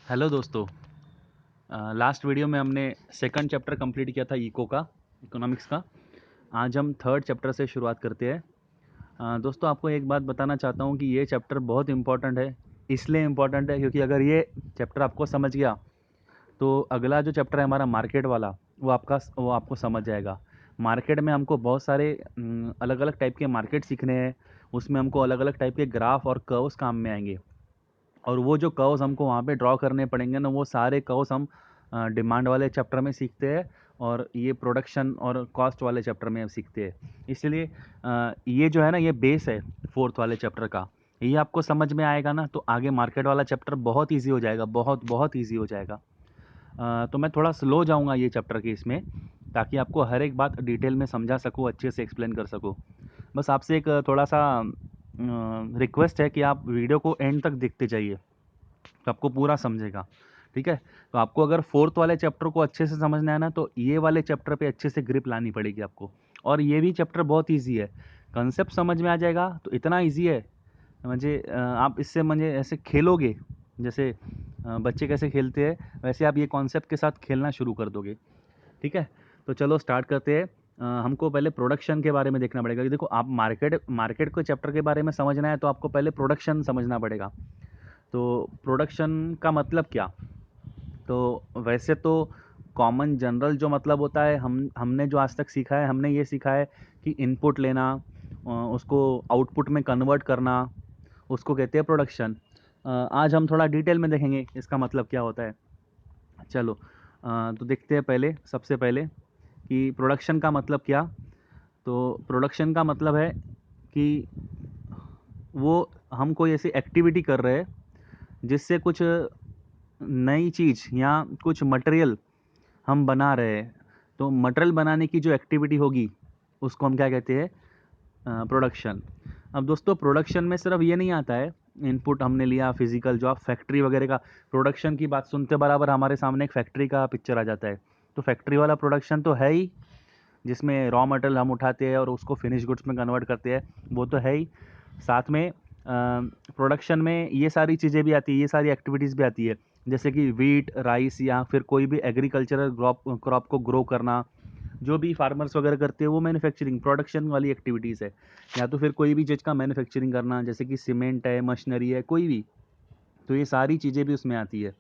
Hello दोस्तों। Last video में हमने सेकंड चैप्टर कंप्लीट किया था इकोनॉमिक्स का। आज हम थर्ड चैप्टर से शुरुआत करते हैं। दोस्तों, आपको एक बात बताना चाहता हूँ कि ये चैप्टर बहुत इम्पॉर्टेंट है। इसलिए इम्पॉर्टेंट है क्योंकि अगर ये चैप्टर आपको समझ गया तो अगला जो चैप्टर है हमारा मार्केट वाला, वो आपको समझ जाएगा। मार्केट में हमको बहुत सारे अलग अलग टाइप के मार्केट सीखने हैं। उसमें हमको अलग अलग टाइप के ग्राफ और कर्व्स काम में आएंगे। और वो जो कर्व्स हमको वहाँ पे ड्रॉ करने पड़ेंगे ना, वो सारे कर्व्स हम डिमांड वाले चैप्टर में सीखते हैं और ये प्रोडक्शन और कॉस्ट वाले चैप्टर में सीखते हैं। इसलिए ये जो है ना, ये बेस है फोर्थ वाले चैप्टर का। ये आपको समझ में आएगा ना तो आगे मार्केट वाला चैप्टर बहुत ईजी हो जाएगा, बहुत बहुत ईजी हो जाएगा। तो मैं थोड़ा स्लो जाऊँगा ये चैप्टर के इसमें, ताकि आपको हर एक बात डिटेल में समझा सकूँ, अच्छे से एक्सप्लेन कर सकूँ। बस आपसे एक थोड़ा सा रिक्वेस्ट है कि आप वीडियो को एंड तक देखते जाइए, तो आपको पूरा समझेगा। ठीक है? तो आपको अगर फोर्थ वाले चैप्टर को अच्छे से समझना है ना, तो ये वाले चैप्टर पे अच्छे से ग्रिप लानी पड़ेगी आपको। और ये भी चैप्टर बहुत ईजी है, कंसेप्ट समझ में आ जाएगा तो इतना ईजी है। आप इससे ऐसे खेलोगे, जैसे बच्चे कैसे खेलते हैं वैसे आप ये कॉन्सेप्ट के साथ खेलना शुरू कर दोगे। ठीक है? तो चलो स्टार्ट करते हैं। हमको पहले प्रोडक्शन के बारे में देखना पड़ेगा कि देखो, आप मार्केट मार्केट को चैप्टर के बारे में समझना है तो आपको पहले प्रोडक्शन समझना पड़ेगा। तो प्रोडक्शन का मतलब क्या? तो वैसे तो कॉमन जनरल जो मतलब होता है, हमने जो आज तक सीखा है, हमने ये सीखा है कि इनपुट लेना, उसको आउटपुट में कन्वर्ट करना, उसको कहते हैं प्रोडक्शन। आज हम थोड़ा डिटेल में देखेंगे इसका मतलब क्या होता है। चलो, तो देखते हैं पहले, सबसे पहले कि प्रोडक्शन का मतलब क्या। तो प्रोडक्शन का मतलब है कि वो हम कोई ऐसी एक्टिविटी कर रहे हैं जिससे कुछ नई चीज़ या कुछ मटेरियल हम बना रहे हैं। तो मटेरियल बनाने की जो एक्टिविटी होगी उसको हम क्या कहते हैं? प्रोडक्शन। अब दोस्तों, प्रोडक्शन में सिर्फ ये नहीं आता है इनपुट हमने लिया फिजिकल, जो आप फैक्ट्री वगैरह का प्रोडक्शन की बात सुनते बराबर हमारे सामने एक फैक्ट्री का पिक्चर आ जाता है। तो फैक्ट्री वाला प्रोडक्शन तो है ही, जिसमें रॉ मटेरियल हम उठाते हैं और उसको फिनिश गुड्स में कन्वर्ट करते हैं, वो तो है ही। साथ में प्रोडक्शन में ये सारी चीज़ें भी आती है, ये सारी एक्टिविटीज़ भी आती है, जैसे कि वीट, राइस या फिर कोई भी एग्रीकल्चरल क्रॉप को ग्रो करना। जो भी फार्मर्स वगैरह करते हैं वो मैन्युफैक्चरिंग प्रोडक्शन वाली एक्टिविटीज़ है। या तो फिर कोई भी चीज़ का मैन्युफैक्चरिंग करना, जैसे कि सीमेंट है, मशीनरी है, कोई भी। तो ये सारी चीज़ें भी उसमें आती है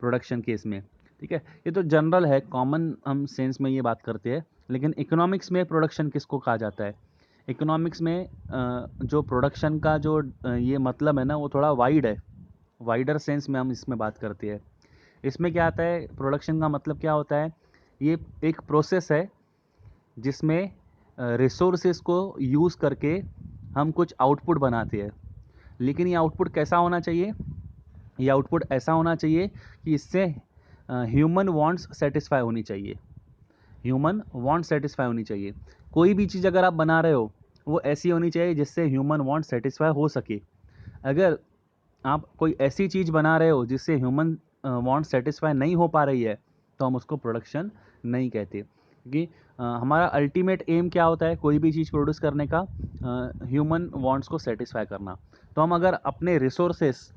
प्रोडक्शन केस में। ठीक है? ये तो जनरल है, कॉमन हम सेंस में ये बात करते हैं। लेकिन इकोनॉमिक्स में प्रोडक्शन किसको कहा जाता है? इकोनॉमिक्स में जो प्रोडक्शन का जो ये मतलब है ना, वो थोड़ा वाइड है। वाइडर सेंस में हम इसमें बात करते हैं। इसमें क्या आता है, प्रोडक्शन का मतलब क्या होता है? ये एक प्रोसेस है जिसमें रिसोर्सेज को यूज़ करके हम कुछ आउटपुट बनाते हैं। लेकिन ये आउटपुट कैसा होना चाहिए? ये आउटपुट ऐसा होना चाहिए कि इससे ह्यूमन वांट्स सेटिस्फाई होनी चाहिए। ह्यूमन वांट सेटिस्फाई होनी चाहिए। कोई भी चीज़ अगर आप बना रहे हो, वो ऐसी होनी चाहिए जिससे ह्यूमन वांट सेटिस्फाई हो सके। अगर आप कोई ऐसी चीज़ बना रहे हो जिससे ह्यूमन वांट सेटिस्फाई नहीं हो पा रही है, तो हम उसको प्रोडक्शन नहीं कहते। क्योंकि हमारा अल्टीमेट एम क्या होता है कोई भी चीज़ प्रोड्यूस करने का? ह्यूमन वांट्स को सेटिस्फाई करना। तो हम अगर अपने रिसोर्सेस,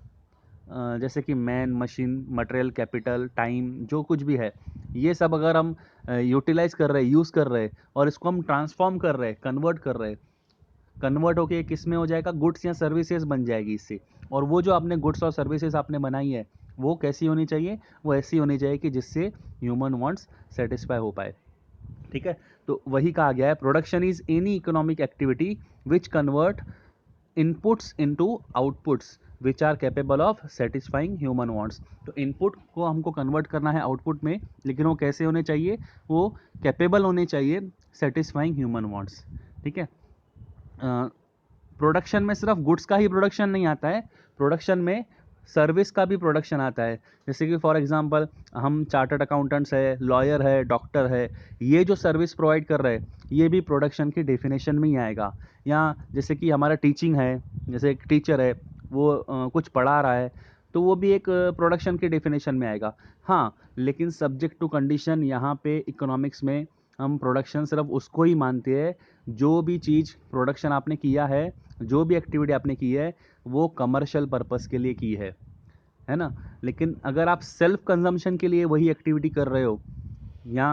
जैसे कि man, machine, material, capital, time, जो कुछ भी है, ये सब अगर हम यूटिलाइज कर रहे हैं, यूज़ कर रहे हैं और इसको हम ट्रांसफॉर्म कर रहे हैं, कन्वर्ट कर रहे हैं, कन्वर्ट होके किस में हो जाएगा? गुड्स या सर्विसेज बन जाएगी इससे। और वो जो आपने गुड्स और सर्विसेज आपने बनाई है, वो कैसी होनी चाहिए? वो ऐसी होनी चाहिए कि जिससे ह्यूमन वांट्स सेटिस्फाई हो पाए। ठीक है? तो वही कहा गया है, production is any economic activity which convert inputs into outputs which are capable of satisfying human wants. तो इनपुट को हमको कन्वर्ट करना है आउटपुट में, लेकिन वो कैसे होने चाहिए? वो कैपेबल होने चाहिए सेटिस्फाइंग ह्यूमन वांट्स। ठीक है? प्रोडक्शन में सिर्फ गुड्स का ही प्रोडक्शन नहीं आता है, प्रोडक्शन में सर्विस का भी प्रोडक्शन आता है। जैसे कि फॉर एग्जांपल, हम चार्टर्ड अकाउंटेंट्स है, लॉयर है, डॉक्टर है, ये जो सर्विस प्रोवाइड कर रहे हैं, ये भी प्रोडक्शन की डेफिनेशन में ही आएगा। या जैसे कि हमारा टीचिंग है, जैसे एक टीचर है, वो कुछ पढ़ा रहा है, तो वो भी एक प्रोडक्शन की डेफिनेशन में आएगा। हाँ, लेकिन सब्जेक्ट टू कंडीशन यहाँ पे इकोनॉमिक्स में हम प्रोडक्शन सिर्फ उसको ही मानते हैं जो भी चीज़ प्रोडक्शन आपने किया है, जो भी एक्टिविटी आपने की है, वो कमर्शियल पर्पस के लिए की है। है ना। लेकिन अगर आप सेल्फ कंजम्पशन के लिए वही एक्टिविटी कर रहे हो या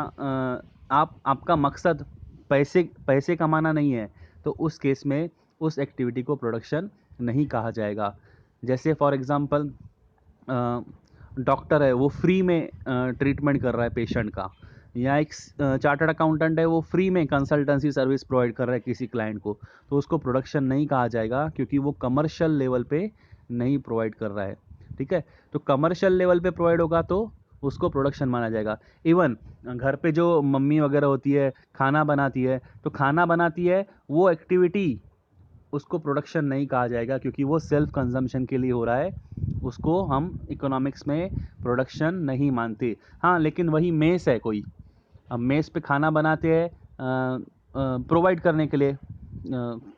आपका मकसद पैसे पैसे कमाना नहीं है, तो उस केस में उस एक्टिविटी को प्रोडक्शन नहीं कहा जाएगा। जैसे फॉर एग्जांपल डॉक्टर है, वो फ्री में ट्रीटमेंट कर रहा है पेशेंट का, या एक चार्टर्ड अकाउंटेंट है, वो फ्री में कंसल्टेंसी सर्विस प्रोवाइड कर रहा है किसी क्लाइंट को, तो उसको प्रोडक्शन नहीं कहा जाएगा, क्योंकि वो कमर्शियल लेवल पे नहीं प्रोवाइड कर रहा है। ठीक है, तो कमर्शियल लेवल पे प्रोवाइड होगा तो उसको प्रोडक्शन माना जाएगा। इवन घर पे जो मम्मी वगैरह होती है, खाना बनाती है, तो खाना बनाती है वो एक्टिविटी, उसको प्रोडक्शन नहीं कहा जाएगा, क्योंकि वो सेल्फ कंजम्पशन के लिए हो रहा है, उसको हम इकोनॉमिक्स में प्रोडक्शन नहीं मानते। हाँ, लेकिन वही मेस है कोई, अब मेस पे खाना बनाते हैं प्रोवाइड करने के लिए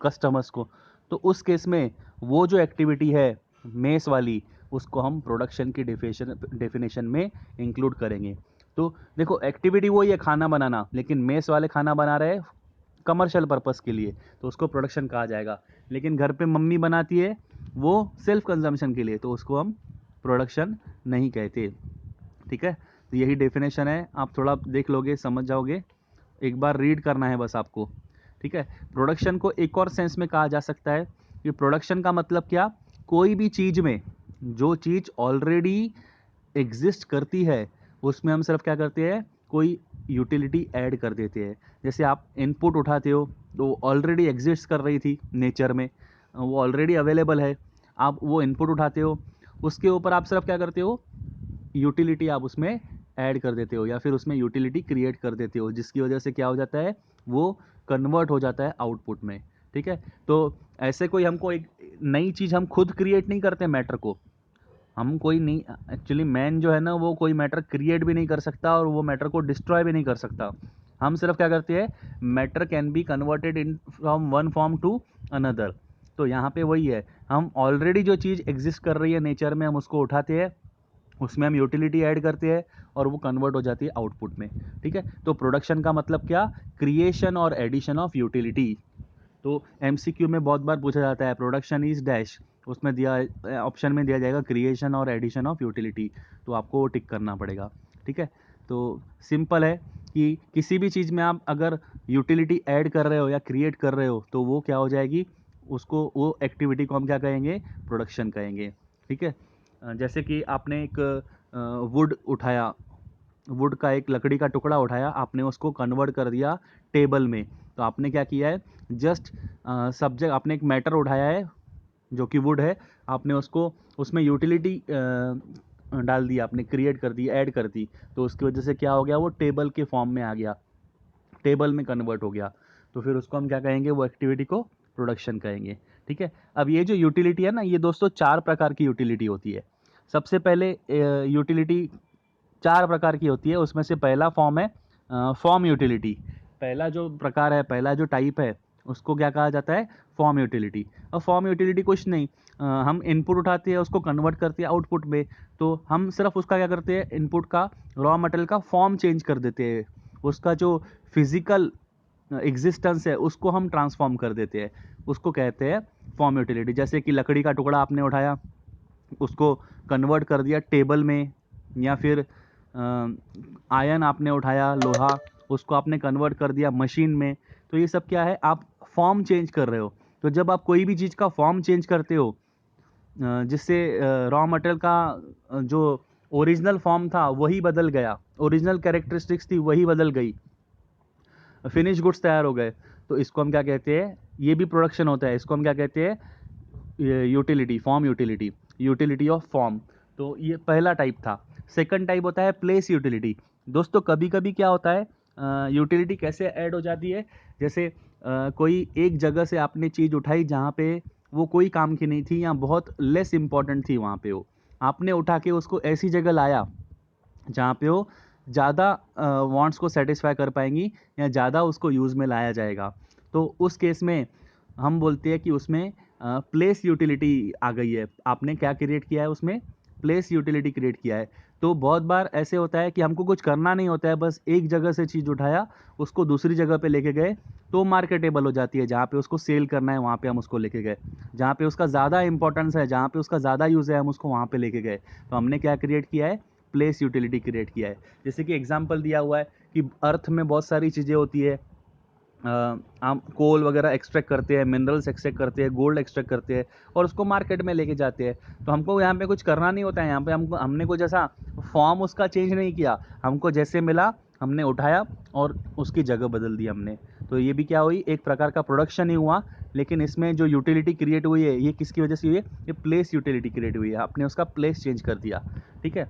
कस्टमर्स को, तो उस केस में वो जो एक्टिविटी है मेस वाली, उसको हम प्रोडक्शन की डेफिनेशन में इंक्लूड करेंगे। तो देखो, एक्टिविटी वही है खाना बनाना, लेकिन मेस वाले खाना बना रहे हैं कमर्शियल पर्पस के लिए, तो उसको प्रोडक्शन कहा जाएगा। लेकिन घर पे मम्मी बनाती है वो सेल्फ कंजम्पशन के लिए, तो उसको हम प्रोडक्शन नहीं कहते। ठीक है, तो यही डेफिनेशन है, आप थोड़ा देख लोगे समझ जाओगे, एक बार रीड करना है बस आपको। ठीक है, प्रोडक्शन को एक और सेंस में कहा जा सकता है कि प्रोडक्शन का मतलब क्या, कोई भी चीज़ में जो चीज़ ऑलरेडी एग्जिस्ट करती है उसमें हम सिर्फ क्या करते हैं, कोई यूटिलिटी ऐड कर देते हैं। जैसे आप इनपुट उठाते हो तो ऑलरेडी एग्जिस्ट कर रही थी नेचर में, वो ऑलरेडी अवेलेबल है, आप वो इनपुट उठाते हो, उसके ऊपर आप सिर्फ क्या करते हो, यूटिलिटी आप उसमें ऐड कर देते हो, या फिर उसमें यूटिलिटी क्रिएट कर देते हो, जिसकी वजह से क्या हो जाता है, वो कन्वर्ट हो जाता है आउटपुट में। ठीक है, तो ऐसे कोई हमको एक नई चीज़ हम खुद क्रिएट नहीं करते मैटर को, हम कोई नहीं, एक्चुअली मैन जो है ना वो कोई मैटर क्रिएट भी नहीं कर सकता और वो मैटर को डिस्ट्रॉय भी नहीं कर सकता। हम सिर्फ क्या करते हैं, matter can be converted in from one form to another. तो यहाँ पे वही है, हम ऑलरेडी जो चीज़ एग्जिस्ट कर रही है नेचर में, हम उसको उठाते हैं, उसमें हम यूटिलिटी ऐड करते हैं और वो कन्वर्ट हो जाती है आउटपुट में। ठीक है, तो प्रोडक्शन का मतलब क्या, क्रिएशन और एडिशन ऑफ यूटिलिटी। तो एमसीक्यू में बहुत बार पूछा जाता है प्रोडक्शन इज डैश, उसमें दिया ऑप्शन में दिया जाएगा क्रिएशन और एडिशन ऑफ यूटिलिटी, तो आपको वो टिक करना पड़ेगा। ठीक है, तो सिंपल है कि किसी भी चीज़ में आप अगर यूटिलिटी ऐड कर रहे हो या क्रिएट कर रहे हो तो वो क्या हो जाएगी, उसको वो एक्टिविटी को हम क्या कहेंगे, प्रोडक्शन कहेंगे। ठीक है, जैसे कि आपने एक वुड उठाया, वुड का एक लकड़ी का टुकड़ा उठाया, आपने उसको कन्वर्ट कर दिया टेबल में, तो आपने क्या किया है, जस्ट सब्जेक्ट, आपने एक मैटर उठाया है जो कि वुड है, आपने उसको उसमें यूटिलिटी डाल दी, आपने क्रिएट कर दी, ऐड कर दी, तो उसकी वजह से क्या हो गया, वो टेबल के फॉर्म में आ गया, टेबल में कन्वर्ट हो गया, तो फिर उसको हम क्या कहेंगे, वो एक्टिविटी को प्रोडक्शन कहेंगे। ठीक है, अब ये जो यूटिलिटी है ना, ये दोस्तों 4 प्रकार की यूटिलिटी होती है। सबसे पहले यूटिलिटी 4 प्रकार की होती है, उसमें से पहला फॉर्म है फॉर्म यूटिलिटी। पहला जो प्रकार है, पहला जो टाइप है, उसको क्या कहा जाता है, फॉर्म यूटिलिटी। अब फॉर्म यूटिलिटी कुछ नहीं, हम इनपुट उठाते हैं, उसको कन्वर्ट करते हैं आउटपुट में, तो हम सिर्फ उसका क्या करते हैं, इनपुट का रॉ मटेरियल का फॉर्म चेंज कर देते हैं, उसका जो फिजिकल एग्जिस्टेंस है उसको हम ट्रांसफॉर्म कर देते हैं, उसको कहते हैं फॉर्म यूटिलिटी। जैसे कि लकड़ी का टुकड़ा आपने उठाया, उसको कन्वर्ट कर दिया टेबल में, या फिर आयन आपने उठाया, लोहा, उसको आपने कन्वर्ट कर दिया मशीन में, तो ये सब क्या है, आप फॉर्म चेंज कर रहे हो। तो जब आप कोई भी चीज़ का फॉर्म चेंज करते हो, जिससे रॉ मटेरियल का जो ओरिजिनल फॉर्म था वही बदल गया, ओरिजिनल कैरेक्टरिस्टिक्स थी वही बदल गई, फिनिश गुड्स तैयार हो गए, तो इसको हम क्या कहते हैं, ये भी प्रोडक्शन होता है, इसको हम क्या कहते हैं, utility, form utility, utility of form. तो ये पहला टाइप था। सेकंड टाइप होता है प्लेस यूटिलिटी। दोस्तों कभी कभी क्या होता है, यूटिलिटी कैसे ऐड हो जाती है, जैसे कोई एक जगह से आपने चीज़ उठाई जहाँ पे वो कोई काम की नहीं थी या बहुत लेस इंपॉर्टेंट थी, वहाँ पे वो आपने उठा के उसको ऐसी जगह लाया जहाँ पे वो ज़्यादा वांट्स को सेटिस्फाई कर पाएंगी या ज़्यादा उसको यूज़ में लाया जाएगा, तो उस केस में हम बोलते हैं कि उसमें प्लेस यूटिलिटी आ गई है। आपने क्या क्रिएट किया है, उसमें प्लेस यूटिलिटी क्रिएट किया है। तो बहुत बार ऐसे होता है कि हमको कुछ करना नहीं होता है, बस एक जगह से चीज़ उठाया, उसको दूसरी जगह पे लेके गए, तो मार्केटेबल हो जाती है। जहाँ पे उसको सेल करना है वहाँ पे हम उसको लेके गए, जहाँ पे उसका ज़्यादा इंपॉर्टेंस है, जहाँ पे उसका ज़्यादा यूज़ है, हम उसको वहाँ पे लेके गए। तो हमने क्या क्रिएट किया है, प्लेस यूटिलिटी क्रिएट किया है। जैसे कि एग्जाम्पल दिया हुआ है कि अर्थ में बहुत सारी चीज़ें होती है, हम कोल वगैरह एक्सट्रैक्ट करते हैं, मिनरल्स एक्सट्रैक्ट करते हैं, गोल्ड एक्सट्रैक्ट करते हैं और उसको मार्केट में लेके जाते हैं। तो हमको यहाँ पे कुछ करना नहीं होता है, यहाँ पे हमने कुछ ऐसा फॉर्म उसका चेंज नहीं किया, हमको जैसे मिला हमने उठाया और उसकी जगह बदल दी हमने। तो ये भी क्या हुई, एक प्रकार का प्रोडक्शन ही हुआ, लेकिन इसमें जो यूटिलिटी क्रिएट हुई है ये किसकी वजह से हुई है, ये प्लेस यूटिलिटी क्रिएट हुई है, आपने उसका प्लेस चेंज कर दिया। ठीक है,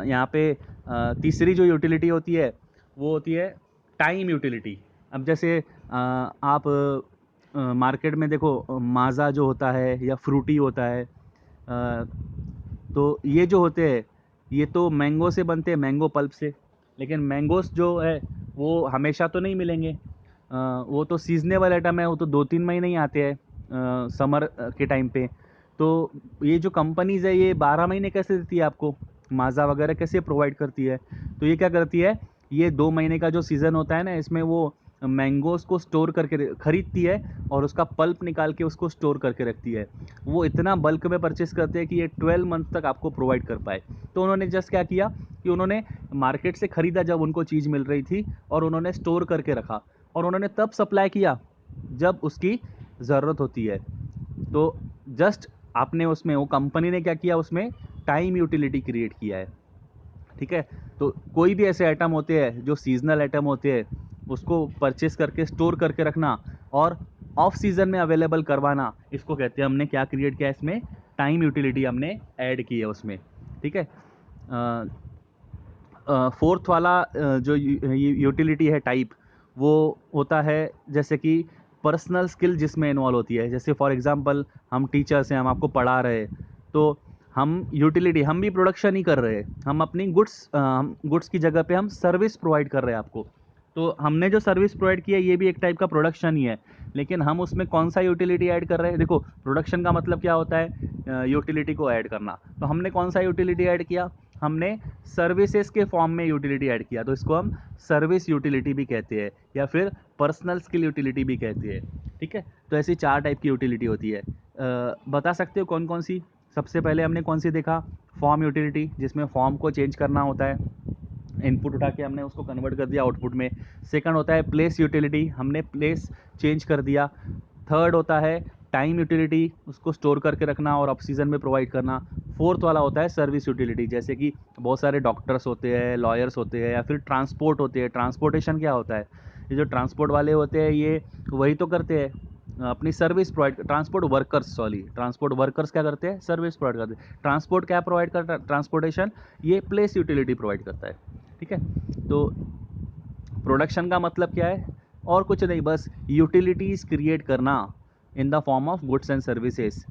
यहाँ पे तीसरी जो यूटिलिटी होती है वो होती है टाइम यूटिलिटी। अब जैसे आप मार्केट में देखो, माज़ा जो होता है या फ्रूटी होता है, तो ये जो होते हैं ये तो मैंगो से बनते हैं, मैंगो पल्प से। लेकिन मैंगोस जो है वो हमेशा तो नहीं मिलेंगे, वो तो सीजनेबल आइटम है, वो तो 2-3 महीने ही आते हैं समर के टाइम पे। तो ये जो कंपनीज़ है ये 12 महीने कैसे देती है आपको, माज़ा वगैरह कैसे प्रोवाइड करती है। तो ये क्या करती है, ये 2 महीने का जो सीज़न होता है ना, इसमें वो मैंगोज़ को स्टोर करके खरीदती है और उसका पल्प निकाल के उसको स्टोर करके रखती है। वो इतना बल्क में परचेस करते हैं कि ये 12 मंथ तक आपको प्रोवाइड कर पाए। तो उन्होंने जस्ट क्या किया कि उन्होंने मार्केट से ख़रीदा जब उनको चीज़ मिल रही थी, और उन्होंने स्टोर करके रखा, और उन्होंने तब सप्लाई किया जब उसकी ज़रूरत होती है। तो जस्ट आपने उसमें, वो कंपनी ने क्या किया, उसमें टाइम यूटिलिटी क्रिएट किया है। ठीक है, तो कोई भी ऐसे आइटम होते हैं जो सीजनल आइटम होते हैं, उसको परचेस करके स्टोर करके रखना और ऑफ सीजन में अवेलेबल करवाना, इसको कहते हैं हमने क्या क्रिएट किया, इसमें टाइम यूटिलिटी हमने ऐड की है उसमें। ठीक है, फोर्थ वाला जो यूटिलिटी है टाइप, वो होता है जैसे कि पर्सनल स्किल जिसमें इन्वॉल्व होती है। जैसे फॉर एग्जांपल हम टीचर्स हैं, हम आपको पढ़ा रहे हैं, तो हम यूटिलिटी, हम भी प्रोडक्शन ही कर रहे हैं, हम अपनी गुड्स की जगह पे हम सर्विस प्रोवाइड कर रहे हैं आपको। तो हमने जो सर्विस प्रोवाइड की है ये भी एक टाइप का प्रोडक्शन ही है, लेकिन हम उसमें कौन सा यूटिलिटी ऐड कर रहे हैं। देखो, प्रोडक्शन का मतलब क्या होता है, यूटिलिटी को ऐड करना। तो हमने कौन सा यूटिलिटी ऐड किया, हमने सर्विसेज के फॉर्म में यूटिलिटी ऐड किया, तो इसको हम सर्विस यूटिलिटी भी कहते हैं या फिर पर्सनल स्किल यूटिलिटी भी कहते हैं। ठीक है, तो ऐसी 4 टाइप की यूटिलिटी होती है। बता सकते हो कौन कौन सी। सबसे पहले हमने कौन सी देखा, फॉर्म यूटिलिटी, जिसमें फॉर्म को चेंज करना होता है, इनपुट उठा के हमने उसको कन्वर्ट कर दिया आउटपुट में। सेकंड होता है प्लेस यूटिलिटी, हमने प्लेस चेंज कर दिया। थर्ड होता है टाइम यूटिलिटी, उसको स्टोर करके रखना और ऑफ सीजन में प्रोवाइड करना। फोर्थ वाला होता है सर्विस यूटिलिटी, जैसे कि बहुत सारे डॉक्टर्स होते हैं, लॉयर्स होते हैं, या फिर ट्रांसपोर्ट होते हैं। ट्रांसपोर्टेशन क्या होता है, ये जो ट्रांसपोर्ट वाले होते हैं ये वही तो करते हैं, अपनी सर्विस प्रोवाइड। ट्रांसपोर्ट वर्कर्स क्या करते हैं, सर्विस प्रोवाइड करते हैं। ट्रांसपोर्ट क्या प्रोवाइड करता है, ट्रांसपोर्टेशन, ये प्लेस यूटिलिटी प्रोवाइड करता है। ठीक है, तो प्रोडक्शन का मतलब क्या है, और कुछ नहीं, बस यूटिलिटीज़ क्रिएट करना in the form of goods and services.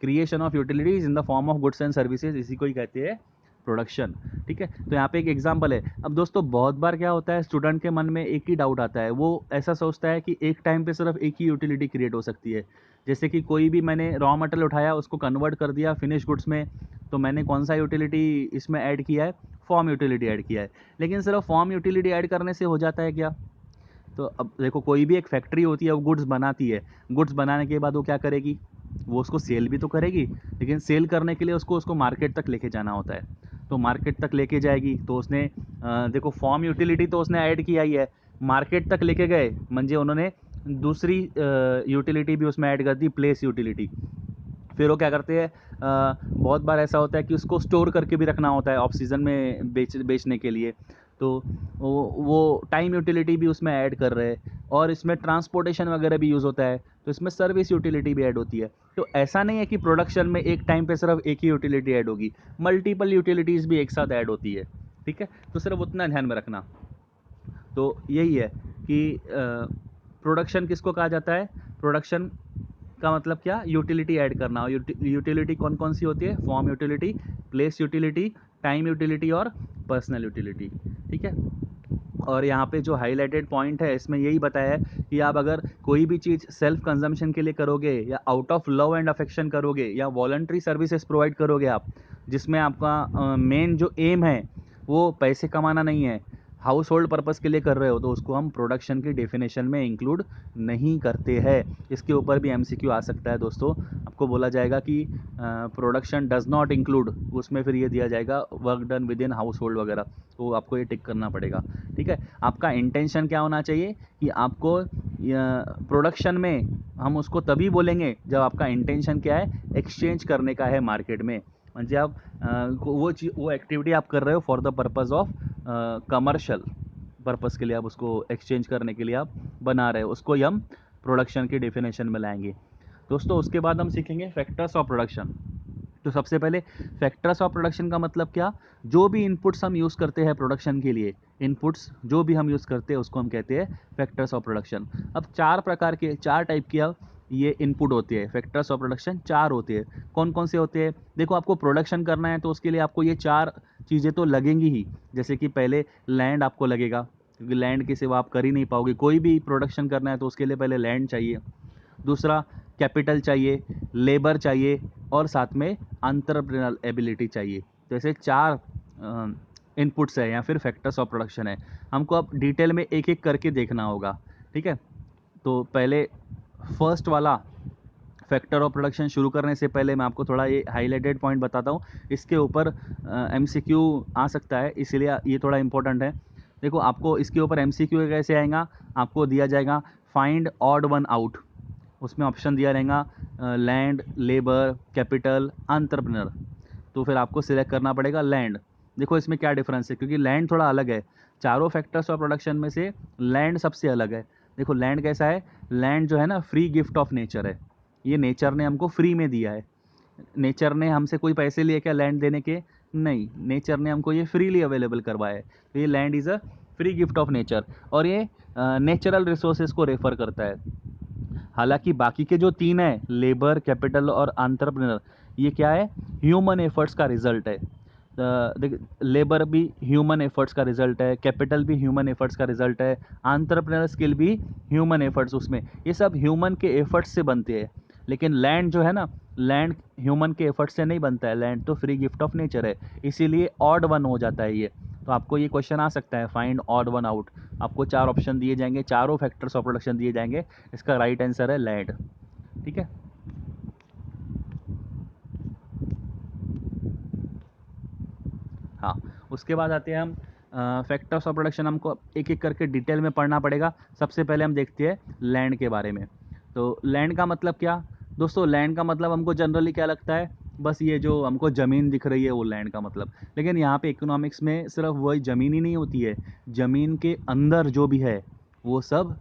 Creation of utilities in the form of goods and services, इसी को ही कहते हैं प्रोडक्शन। ठीक है, तो यहाँ पे एक एग्जांपल है। अब दोस्तों, बहुत बार क्या होता है, स्टूडेंट के मन में एक ही डाउट आता है, वो ऐसा सोचता है कि एक टाइम पे सिर्फ एक ही यूटिलिटी क्रिएट हो सकती है। जैसे कि कोई भी मैंने रॉ मटेरियल उठाया, उसको कन्वर्ट कर दिया फिनिश गुड्स में, तो मैंने कौन सा यूटिलिटी इसमें ऐड किया है, फॉर्म यूटिलिटी ऐड किया है। लेकिन सिर्फ फॉर्म यूटिलिटी ऐड करने से हो जाता है क्या। तो अब देखो, कोई भी एक फैक्ट्री होती है, वो गुड्स बनाती है, गुड्स बनाने के बाद वो क्या करेगी, वो उसको सेल भी तो करेगी, लेकिन सेल करने के लिए उसको मार्केट तक लेके जाना होता है। तो मार्केट तक लेके जाएगी, तो उसने देखो, फॉर्म यूटिलिटी तो उसने ऐड किया ही है, मार्केट तक लेके गए म्हणजे उन्होंने दूसरी यूटिलिटी भी उसमें ऐड कर दी, प्लेस यूटिलिटी। फिर वो क्या करते हैं, बहुत बार ऐसा होता है कि उसको स्टोर करके भी रखना होता है ऑफ सीज़न में बेचने के लिए, तो वो टाइम यूटिलिटी भी उसमें ऐड कर रहे हैं, और इसमें ट्रांसपोर्टेशन वगैरह भी यूज़ होता है, तो इसमें सर्विस यूटिलिटी भी ऐड होती है। तो ऐसा नहीं है कि प्रोडक्शन में एक टाइम पे सिर्फ एक ही यूटिलिटी ऐड होगी, मल्टीपल यूटिलिटीज़ भी एक साथ ऐड होती है। ठीक है, तो सिर्फ उतना ध्यान में रखना। तो यही है कि प्रोडक्शन किसको कहा जाता है, प्रोडक्शन का मतलब क्या, यूटिलिटी ऐड करना। और यूटिलिटी कौन कौन सी होती है, form utility, place utility, time utility और पर्सनल यूटिलिटी। ठीक है, और यहाँ पे जो हाईलाइटेड पॉइंट है इसमें यही बताया है कि आप अगर कोई भी चीज़ सेल्फ कंजम्पशन के लिए करोगे या out of love and affection करोगे या वॉलंटरी सर्विसेज प्रोवाइड करोगे आप, जिसमें आपका मेन जो एम है वो पैसे कमाना नहीं है, हाउस होल्ड पर्पज़ के लिए कर रहे हो, तो उसको हम प्रोडक्शन की डेफिनेशन में इंक्लूड नहीं करते हैं। इसके ऊपर भी एमसीक्यू आ सकता है दोस्तों। आपको बोला जाएगा कि प्रोडक्शन डज नॉट इंक्लूड, उसमें फिर ये दिया जाएगा work done with in house hold वगैरह, तो आपको ये टिक करना पड़ेगा। ठीक है, आपका इंटेंशन क्या होना चाहिए कि आपको प्रोडक्शन में हम उसको तभी बोलेंगे जब आपका इंटेंशन क्या है, एक्सचेंज करने का है मार्केट में। म्हणजे आप वो एक्टिविटी आप कर रहे हो for the purpose of commercial purpose के लिए, आप उसको एक्सचेंज करने के लिए आप बना रहे हो, उसको हम प्रोडक्शन की डेफिनेशन में लाएंगे दोस्तों। उसके बाद हम सीखेंगे फैक्टर्स ऑफ प्रोडक्शन। तो सबसे पहले फैक्टर्स ऑफ प्रोडक्शन का मतलब क्या, जो भी इनपुट्स हम यूज़ करते हैं प्रोडक्शन के लिए, इनपुट्स जो भी हम यूज़ करते हैं उसको हम कहते हैं फैक्टर्स ऑफ प्रोडक्शन। अब चार टाइप की अब ये इनपुट होती है, फैक्टर्स ऑफ प्रोडक्शन चार होती है। कौन कौन से होते हैं, देखो आपको प्रोडक्शन करना है तो उसके लिए आपको ये चार चीज़ें तो लगेंगी ही। जैसे कि पहले लैंड आपको लगेगा, क्योंकि लैंड के सिवा आप कर ही नहीं पाओगे, कोई भी प्रोडक्शन करना है तो उसके लिए पहले लैंड चाहिए। दूसरा कैपिटल चाहिए, लेबर चाहिए और साथ में एंटरप्रेन्योरल एबिलिटी चाहिए। तो ऐसे चार इनपुट्स है या फिर फैक्टर्स ऑफ प्रोडक्शन है। हमको अब डिटेल में एक एक करके देखना होगा। ठीक है, तो पहले फर्स्ट वाला फैक्टर ऑफ प्रोडक्शन शुरू करने से पहले मैं आपको थोड़ा ये हाईलाइटेड पॉइंट बताता हूँ। इसके ऊपर एमसीक्यू आ सकता है, इसलिए ये थोड़ा इंपॉर्टेंट है। देखो आपको इसके ऊपर एमसीक्यू कैसे आएगा, आपको दिया जाएगा फाइंड ऑड वन आउट, उसमें ऑप्शन दिया रहेगा लैंड, लेबर, कैपिटल, एंटरप्रेन्योर। तो फिर आपको सिलेक्ट करना पड़ेगा लैंड। देखो इसमें क्या डिफरेंस है, क्योंकि लैंड थोड़ा अलग है, चारों फैक्टर्स ऑफ प्रोडक्शन में से लैंड सबसे अलग है। देखो लैंड कैसा है, लैंड जो है ना फ्री गिफ्ट ऑफ नेचर है, ये नेचर ने हमको फ्री में दिया है। नेचर ने हमसे कोई पैसे लिए क्या लैंड देने के, नहीं, नेचर ने हमको ये फ्रीली अवेलेबल करवाया है। तो ये land is a free gift of nature और ये नेचुरल रिसोर्सेज को रेफर करता है। हालांकि बाकी के जो तीन है, लेबर, कैपिटल और एंटरप्रेन्योर, ये क्या है, ह्यूमन एफर्ट्स का रिजल्ट है। लेबर भी ह्यूमन एफर्ट्स का रिजल्ट है, कैपिटल भी ह्यूमन एफर्ट्स का रिजल्ट है, एंटरप्रेन्योर स्किल भी ह्यूमन एफर्ट्स, उसमें ये सब ह्यूमन के एफर्ट्स से बनते हैं। लेकिन लैंड जो है ना, लैंड ह्यूमन के एफर्ट से नहीं बनता है, लैंड तो फ्री गिफ्ट ऑफ नेचर है, इसीलिए ऑड वन हो जाता है ये। तो आपको ये क्वेश्चन आ सकता है, फाइंड ऑड वन आउट। आपको चार ऑप्शन दिए जाएंगे, चारों फैक्टर्स ऑफ प्रोडक्शन दिए जाएंगे, इसका राइट आंसर है लैंड। ठीक है, हाँ। उसके बाद आते हैं हम फैक्टर्स ऑफ प्रोडक्शन, हमको एक एक करके डिटेल में पढ़ना पड़ेगा। सबसे पहले हम देखते हैं लैंड के बारे में। तो लैंड का मतलब क्या दोस्तों, लैंड का मतलब हमको जनरली क्या लगता है, बस ये जो हमको ज़मीन दिख रही है वो लैंड का मतलब। लेकिन यहाँ पे इकोनॉमिक्स में सिर्फ वही ज़मीन ही नहीं होती है, ज़मीन के अंदर जो भी है वो सब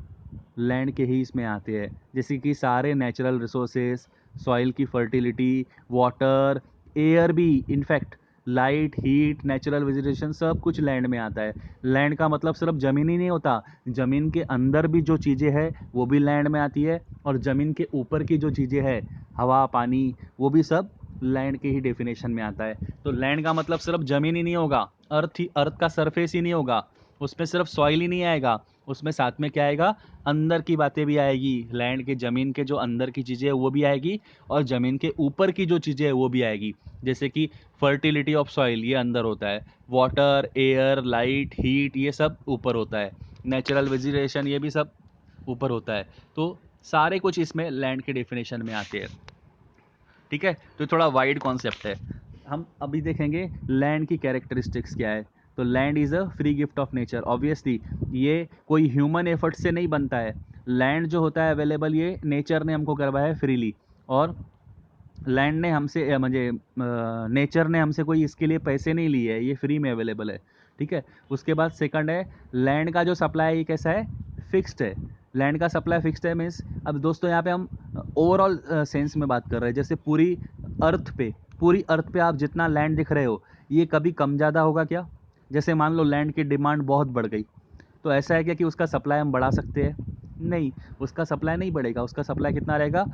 लैंड के ही इसमें आते हैं। जैसे कि सारे नेचुरल रिसोर्सेज, सॉइल की फर्टिलिटी, वाटर, एयर भी, in fact light, heat, natural vegetation, सब कुछ लैंड में आता है। लैंड का मतलब सिर्फ ज़मीन ही नहीं होता, ज़मीन के अंदर भी जो चीज़ें हैं वो भी लैंड में आती है, और ज़मीन के ऊपर की जो चीज़ें हैं, हवा, पानी, वो भी सब लैंड के ही डेफिनेशन में आता है। तो लैंड का मतलब सिर्फ ज़मीन ही नहीं होगा, अर्थ का सरफेस ही नहीं होगा, उसमें सिर्फ सॉइल ही नहीं आएगा, उसमें साथ में क्या आएगा, अंदर की बातें भी आएगी। लैंड के ज़मीन के जो अंदर की चीज़ें है वो भी आएगी, और ज़मीन के ऊपर की जो चीज़ें है वो भी आएगी। जैसे कि फर्टिलिटी ऑफ सॉइल, ये अंदर होता है, वाटर, एयर, लाइट, हीट, ये सब ऊपर होता है, नेचुरल वेजिटेशन, ये भी सब ऊपर होता है। तो सारे कुछ इसमें लैंड के डेफिनेशन में आते हैं। ठीक है, तो थोड़ा वाइड कॉन्सेप्ट है। हम अभी देखेंगे लैंड की कैरेक्टरिस्टिक्स क्या है। तो land is a free gift of nature, obviously ये कोई ह्यूमन एफर्ट से नहीं बनता है। लैंड जो होता है अवेलेबल, ये नेचर ने हमको करवाया है फ्रीली, और लैंड ने हमसे मुझे नेचर ने हमसे कोई इसके लिए पैसे नहीं लिए है, ये फ्री में अवेलेबल है। ठीक है, उसके बाद सेकंड है, लैंड का जो सप्लाई है ये कैसा है, फिक्स्ड है। लैंड का सप्लाई फिक्स्ड है मीन्स, अब दोस्तों यहाँ पे हम ओवरऑल सेंस में बात कर रहे हैं। जैसे पूरी अर्थ पे आप जितना लैंड दिख रहे हो, ये कभी कम ज़्यादा होगा क्या? जैसे मान लो लैंड की डिमांड बहुत बढ़ गई, तो ऐसा है क्या कि उसका सप्लाई हम बढ़ा सकते हैं? नहीं, उसका सप्लाई नहीं बढ़ेगा, उसका सप्लाई कितना रहेगा,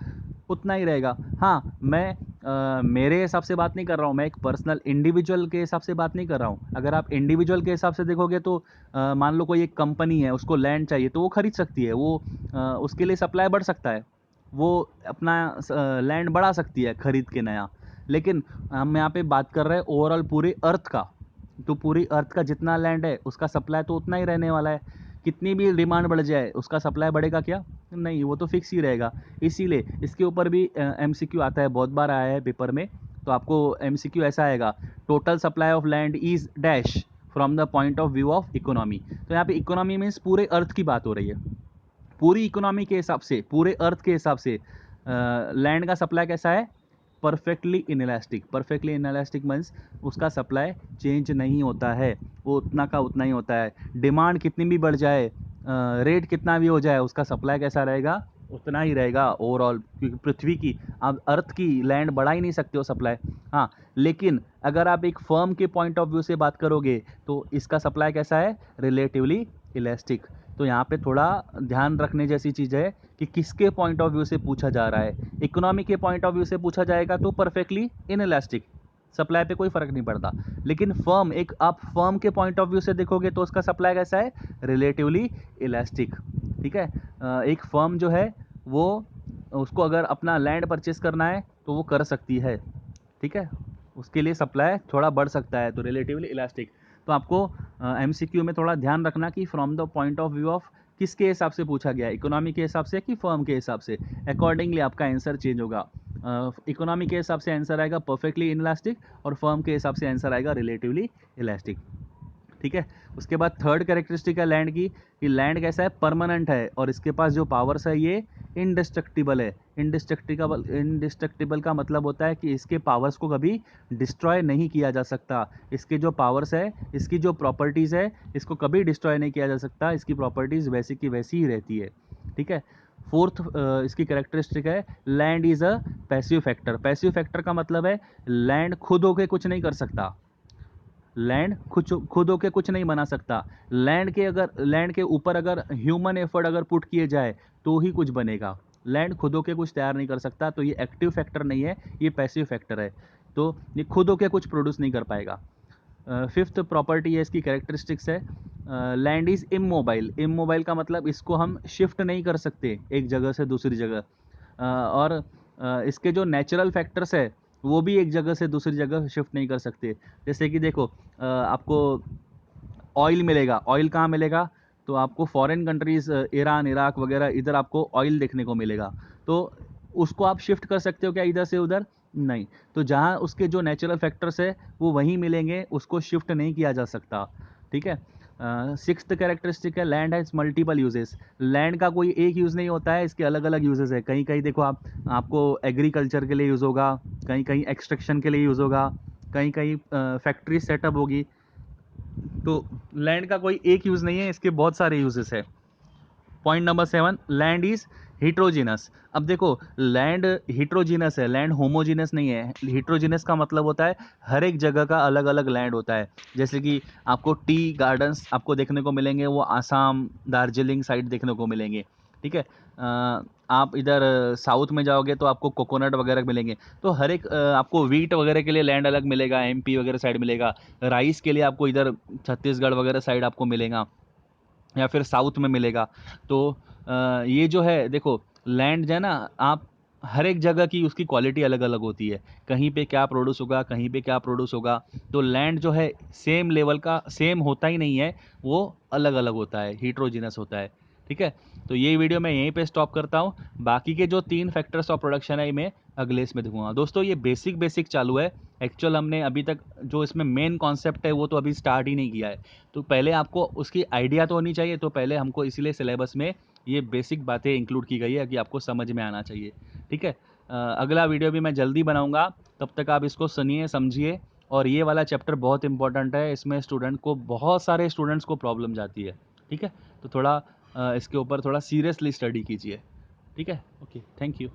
उतना ही रहेगा। हाँ, मैं मेरे हिसाब से बात नहीं कर रहा हूँ, मैं एक पर्सनल इंडिविजुअल के हिसाब से बात नहीं कर रहा हूँ। अगर आप इंडिविजुअल के हिसाब से देखोगे तो मान लो कोई एक कंपनी है, उसको लैंड चाहिए तो वो खरीद सकती है, वो उसके लिए सप्लाई बढ़ सकता है, वो अपना लैंड बढ़ा सकती है खरीद के नया। लेकिन हम यहाँ पे बात कर रहे हैं ओवरऑल पूरे अर्थ का, तो पूरी अर्थ का जितना लैंड है उसका सप्लाई तो उतना ही रहने वाला है। कितनी भी डिमांड बढ़ जाए उसका सप्लाई बढ़ेगा क्या? नहीं, वो तो फिक्स ही रहेगा। इसीलिए इसके ऊपर भी एमसीक्यू आता है, बहुत बार आया है पेपर में। तो आपको एमसीक्यू ऐसा आएगा, total supply of land is dash from the point of view of economy. तो यहाँ पे इकोनॉमी मीन्स पूरे अर्थ की बात हो रही है। पूरी इकोनॉमी के हिसाब से, पूरे अर्थ के हिसाब से लैंड का सप्लाई कैसा है? Perfectly inelastic. Perfectly inelastic means उसका सप्लाई चेंज नहीं होता है, वो उतना का उतना ही होता है। डिमांड कितनी भी बढ़ जाए, रेट कितना भी हो जाए, उसका सप्लाई कैसा रहेगा? उतना ही रहेगा ओवरऑल, क्योंकि पृथ्वी की, आप अर्थ की लैंड बढ़ा ही नहीं सकते हो सप्लाई। हाँ, लेकिन अगर आप एक फर्म के पॉइंट ऑफ व्यू से बात करोगे तो इसका सप्लाई कैसा है? Relatively elastic. तो यहाँ पे थोड़ा ध्यान रखने जैसी चीज़ है कि किसके पॉइंट ऑफ व्यू से पूछा जा रहा है। इकोनॉमी के पॉइंट ऑफ व्यू से पूछा जाएगा तो परफेक्टली इनइलास्टिक, सप्लाई पे कोई फ़र्क नहीं पड़ता। लेकिन फर्म, एक आप फर्म के पॉइंट ऑफ व्यू से देखोगे तो उसका सप्लाई कैसा है? Relatively elastic. ठीक है, एक फर्म जो है वो, उसको अगर अपना लैंड परचेस करना है तो वो कर सकती है। ठीक है, उसके लिए सप्लाई थोड़ा बढ़ सकता है, तो रिलेटिवली इलास्टिक। तो आपको एमसीक्यू में थोड़ा ध्यान रखना कि from the point of view of किसके हिसाब से पूछा गया है, इकोनॉमी के हिसाब से कि फर्म के हिसाब से। अकॉर्डिंगली आपका आंसर चेंज होगा। इकोनॉमी के हिसाब से आंसर आएगा परफेक्टली इनइलास्टिक, और फर्म के हिसाब से आंसर आएगा रिलेटिवली इलास्टिक। ठीक है, उसके बाद थर्ड कैरेक्टरिस्टिक है लैंड की, कि लैंड कैसा है? परमानेंट है, और इसके पास जो पावर्स है ये इंडिस्ट्रक्टिबल है। इंडिस्ट्रक्टिबल का मतलब होता है कि इसके पावर्स को कभी डिस्ट्रॉय नहीं किया जा सकता। इसके जो पावर्स है, इसकी जो प्रॉपर्टीज़ है, इसको कभी डिस्ट्रॉय नहीं किया जा सकता, इसकी प्रॉपर्टीज़ वैसी की वैसी ही रहती है। ठीक है, फोर्थ इसकी कैरेक्टरिस्टिक है, land is a passive factor. Passive factor का मतलब है लैंड खुद होके कुछ नहीं कर सकता, लैंड खुद होके कुछ नहीं बना सकता। लैंड के ऊपर अगर ह्यूमन एफर्ट अगर पुट किए जाए तो ही कुछ बनेगा। लैंड खुद होके कुछ तैयार नहीं कर सकता, तो ये एक्टिव फैक्टर नहीं है, ये पैसिव फैक्टर है। तो ये खुद होके कुछ प्रोड्यूस नहीं कर पाएगा। फिफ्थ प्रॉपर्टी है इसकी, कैरेक्टरिस्टिक्स है, लैंड इज़ इमोबाइल। इमोबाइल का मतलब इसको हम शिफ्ट नहीं कर सकते एक जगह से दूसरी जगह। और इसके जो नेचुरल फैक्टर्स है वो भी एक जगह से दूसरी जगह शिफ्ट नहीं कर सकते। जैसे कि देखो, आपको ऑयल मिलेगा, ऑयल कहाँ मिलेगा? तो आपको फॉरेन कंट्रीज़, ईरान, इराक वगैरह, इधर आपको ऑयल देखने को मिलेगा। तो उसको आप शिफ्ट कर सकते हो क्या इधर से उधर? नहीं। तो जहाँ उसके जो नेचुरल फैक्टर्स है वो वहीं मिलेंगे, उसको शिफ्ट नहीं किया जा सकता। ठीक है, सिक्स्थ कैरेक्टरिस्टिक है, land has multiple uses. Land का कोई एक यूज़ नहीं होता है, इसके अलग अलग यूजेस है। कहीं कहीं देखो आपको एग्रीकल्चर के लिए यूज़ होगा, कहीं कहीं एक्सट्रैक्शन के लिए यूज़ होगा, कहीं कहीं फैक्ट्री सेटअप होगी। तो लैंड का कोई एक यूज़ नहीं है, इसके बहुत सारे यूजेस है। Point number 7, land is heterogeneous. अब देखो, लैंड हिट्रोजिनस है, लैंड होमोजिनस नहीं है। हिट्रोजिनस का मतलब होता है हर एक जगह का अलग अलग लैंड होता है। जैसे कि आपको टी गार्डन्स आपको देखने को मिलेंगे, वो आसाम, दार्जिलिंग साइड देखने को मिलेंगे। ठीक है, आप इधर साउथ में जाओगे तो आपको कोकोनट वगैरह मिलेंगे। तो हर एक आपको वीट वगैरह के लिए लैंड अलग मिलेगा, एमपी वगैरह साइड मिलेगा। राइस के लिए आपको इधर छत्तीसगढ़ वगैरह साइड आपको मिलेगा, या फिर साउथ में मिलेगा। तो ये जो है देखो, लैंड जो है ना, आप हर एक जगह की उसकी क्वालिटी अलग अलग होती है, कहीं पे क्या प्रोड्यूस होगा, कहीं पे क्या प्रोड्यूस होगा। तो लैंड जो है सेम लेवल का सेम होता ही नहीं है, वो अलग अलग होता है, हीट्रोजीनस होता है। ठीक है, तो ये वीडियो मैं यहीं पे स्टॉप करता हूँ। बाकी के जो 3 फैक्टर्स ऑफ प्रोडक्शन है मैं अगले इसमें दिखाऊंगा। दोस्तों ये बेसिक बेसिक चालू है, एक्चुअल हमने अभी तक जो इसमें मेन कॉन्सेप्ट है वो तो अभी स्टार्ट ही नहीं किया है। तो पहले आपको उसकी आइडिया तो होनी चाहिए, तो पहले हमको इसीलिए सिलेबस में ये बेसिक बातें इंक्लूड की गई है कि आपको समझ में आना चाहिए। ठीक है, अगला वीडियो भी मैं जल्दी बनाऊंगा, तब तक आप इसको सुनिए, समझिए। और ये वाला चैप्टर बहुत इंपॉर्टेंट है, इसमें स्टूडेंट को, बहुत सारे स्टूडेंट्स को प्रॉब्लम जाती है। ठीक है, तो थोड़ा इसके ऊपर थोड़ा सीरियसली स्टडी कीजिए। ठीक है, ओके, थैंक यू।